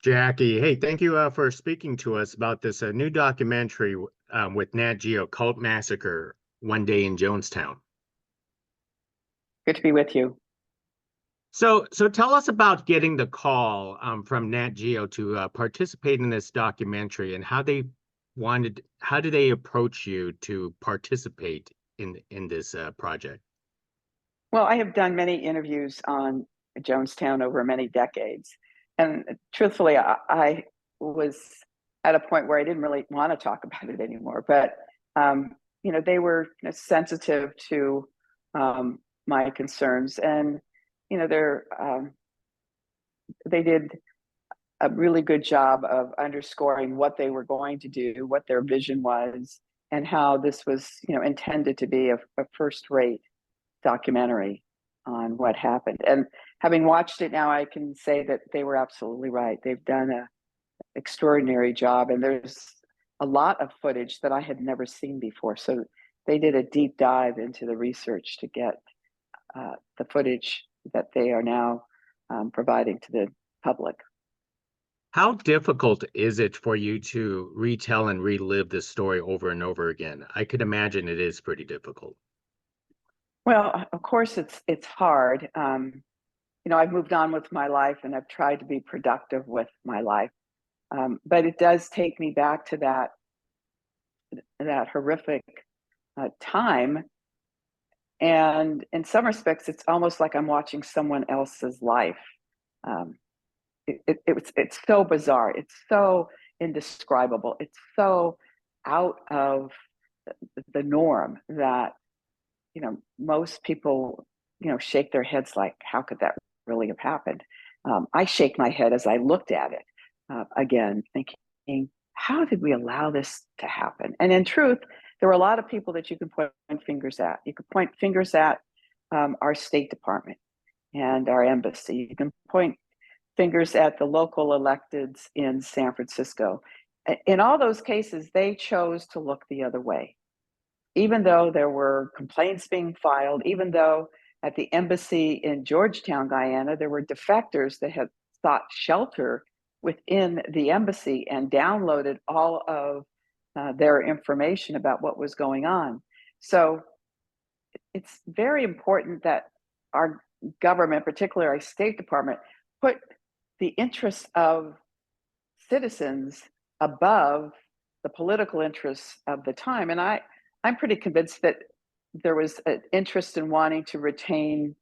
Jackie, hey, thank you for speaking to us about this new documentary with Nat Geo, Cult Massacre, One Day in Jonestown. Good to be with you. So tell us about getting the call from Nat Geo to participate in this documentary and how did they approach you to participate in this project? Well, I have done many interviews on Jonestown over many decades. And truthfully, I was at a point where I didn't really want to talk about it anymore. But, they were sensitive to my concerns. And, they did a really good job of underscoring what they were going to do, what their vision was, and how this was, intended to be a first-rate documentary on what happened. And having watched it now, I can say that they were absolutely right. They've done an extraordinary job, and there's a lot of footage that I had never seen before. So they did a deep dive into the research to get the footage that they are now providing to the public. How difficult is it for you to retell and relive this story over and over again? I could imagine it is pretty difficult. Well, of course, it's hard. I've moved on with my life, and I've tried to be productive with my life. But it does take me back to that horrific time. And in some respects, it's almost like I'm watching someone else's life. It's so bizarre. It's so indescribable. It's so out of the norm that most people shake their heads like, how could that really have happened? I shake my head as I looked at it again, thinking, how did we allow this to happen? And in truth, there were a lot of people that you can point fingers at. You could point fingers at our State Department and our embassy. You can point fingers at the local electeds in San Francisco. In all those cases, they chose to look the other way. Even though there were complaints being filed, even though at the embassy in Georgetown, Guyana, there were defectors that had sought shelter within the embassy and downloaded all of their information about what was going on. So it's very important that our government, particularly our State Department, put the interests of citizens above the political interests of the time. And I'm pretty convinced that there was an interest in wanting to retain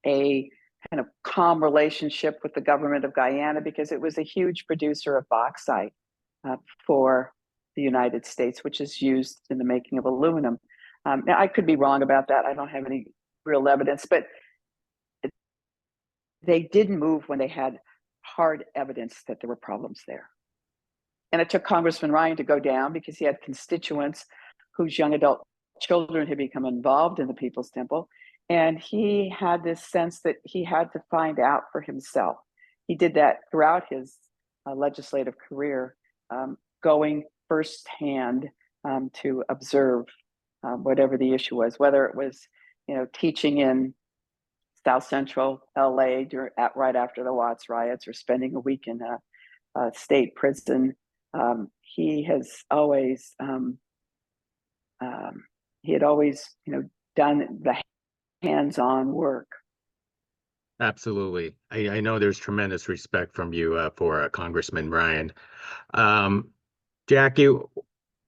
a kind of calm relationship with the government of Guyana because it was a huge producer of bauxite for the United States, which is used in the making of aluminum. Now, I could be wrong about that. I don't have any real evidence, but they didn't move when they had hard evidence that there were problems there. And it took Congressman Ryan to go down because he had constituents whose young adult children had become involved in the People's Temple. And he had this sense that he had to find out for himself. He did that throughout his legislative career, going firsthand to observe whatever the issue was, whether it was, teaching in South Central LA right after the Watts riots or spending a week in a state prison. He has always done the hands-on work. Absolutely. I know there's tremendous respect from you for Congressman Ryan. Jackie,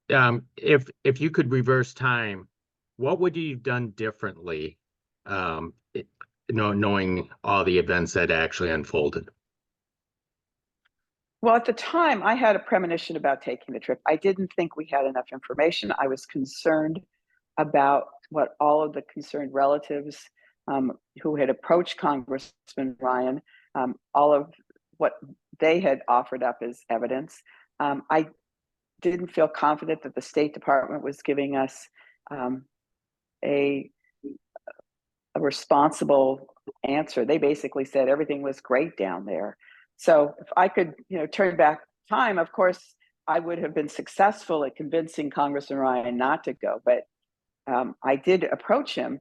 if you could reverse time, what would you have done differently, knowing all the events that actually unfolded? Well, at the time, I had a premonition about taking the trip. I didn't think we had enough information. I was concerned about what all of the concerned relatives who had approached Congressman Ryan, all of what they had offered up as evidence. I didn't feel confident that the State Department was giving us a responsible answer. They basically said everything was great down there. So if I could, turn back time, of course, I would have been successful at convincing Congressman Ryan not to go. But I did approach him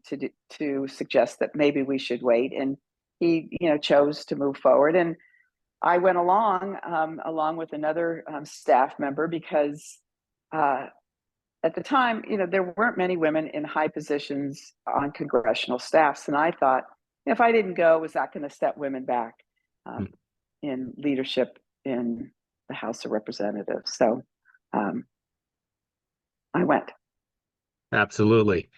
to suggest that maybe we should wait, and he, chose to move forward. And I went along with another staff member because at the time, there weren't many women in high positions on congressional staffs. And I thought, if I didn't go, was that going to set women back in leadership in the House of Representatives? So I went. Absolutely.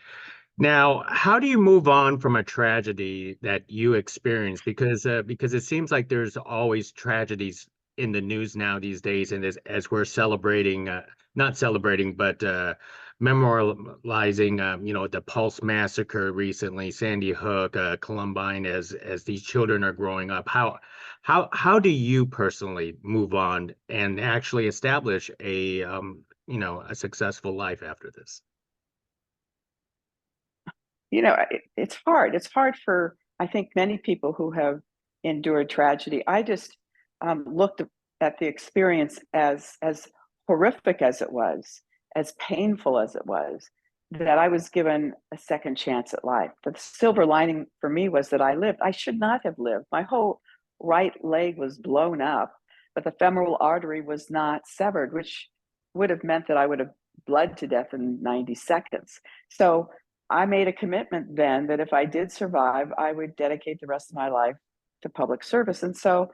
Now, how do you move on from a tragedy that you experienced? Because it seems like there's always tragedies in the news now these days, and as we're celebrating, not celebrating, but memorializing, the Pulse Massacre recently, Sandy Hook, Columbine, as these children are growing up. How do you personally move on and actually establish a successful life after this? It's hard. It's hard for, I think, many people who have endured tragedy. I just looked at the experience as horrific as it was, as painful as it was, that I was given a second chance at life. The silver lining for me was that I lived. I should not have lived. My whole right leg was blown up, but the femoral artery was not severed, which would have meant that I would have bled to death in 90 seconds. So I made a commitment then that if I did survive, I would dedicate the rest of my life to public service. And so,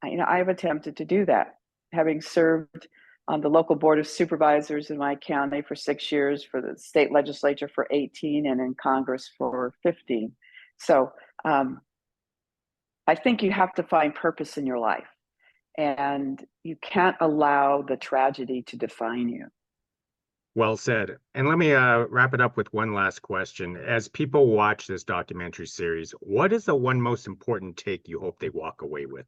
I've attempted to do that, having served on the local board of supervisors in my county for 6 years, for the state legislature for 18, and in Congress for 15. So I think you have to find purpose in your life, and you can't allow the tragedy to define you. Well said. And let me wrap it up with one last question. As people watch this documentary series, what is the one most important take you hope they walk away with?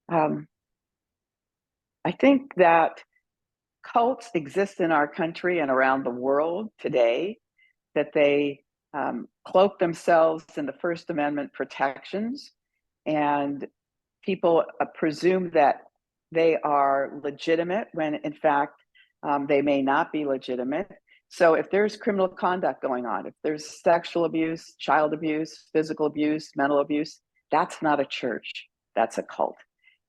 I think that cults exist in our country and around the world today, that they cloak themselves in the First Amendment protections, and people presume that they are legitimate when in fact they may not be legitimate. So if there's criminal conduct going on, if there's sexual abuse, child abuse, physical abuse, mental abuse, that's not a church, that's a cult.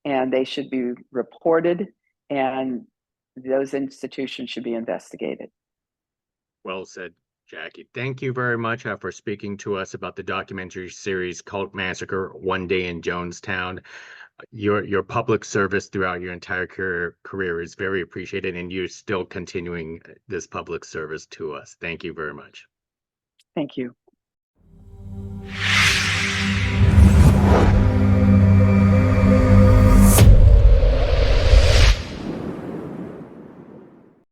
And they should be reported, and those institutions should be investigated. Well said, Jackie. Thank you very much for speaking to us about the documentary series Cult Massacre, One Day in Jonestown. Your public service throughout your entire career is very appreciated, and you're still continuing this public service to us. Thank you very much. Thank you.